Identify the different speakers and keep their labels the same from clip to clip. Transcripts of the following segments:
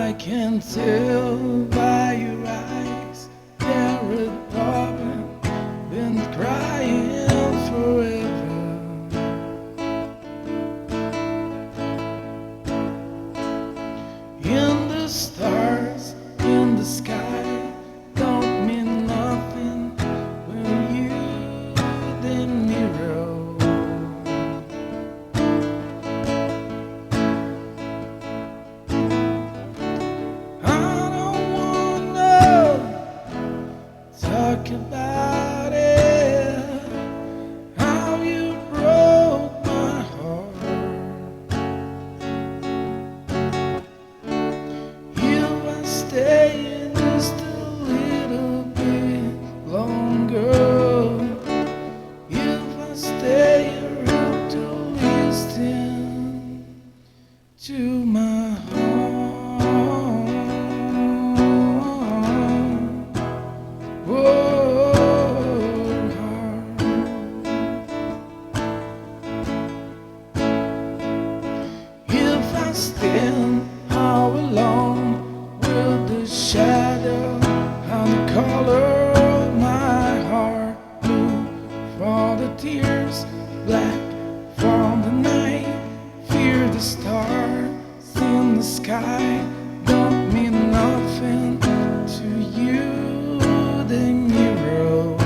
Speaker 1: I can tell by your eyes Jared Robin been crying forever. In the stars in the sky don't mean nothing when you the mirror. Talk about it, how you broke my heart. If I stay just a little bit longer, if I stay around to listen to my heart. If I stand, how long will the shadow and the color of my heart blue from the tears, black from the night, fear the stars in the sky don't mean nothing to you, the mirror.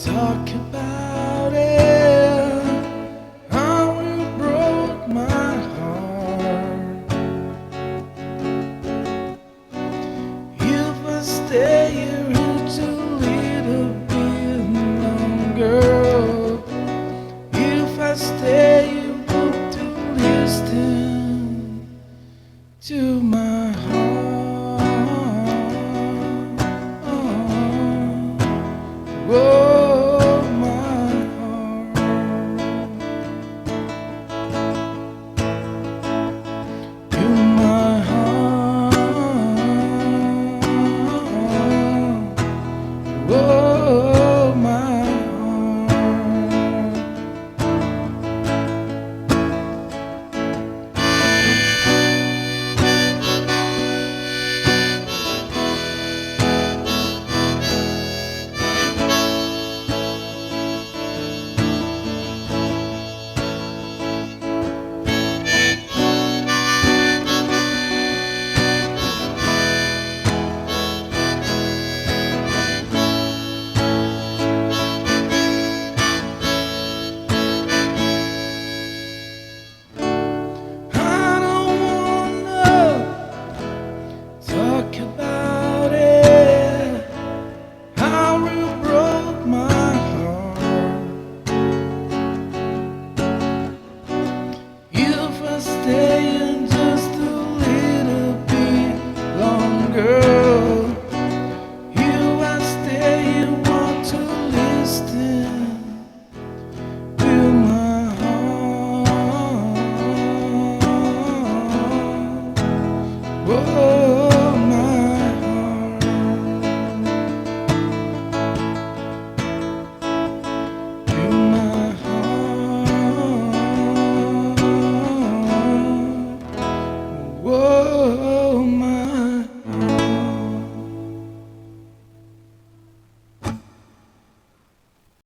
Speaker 1: Talk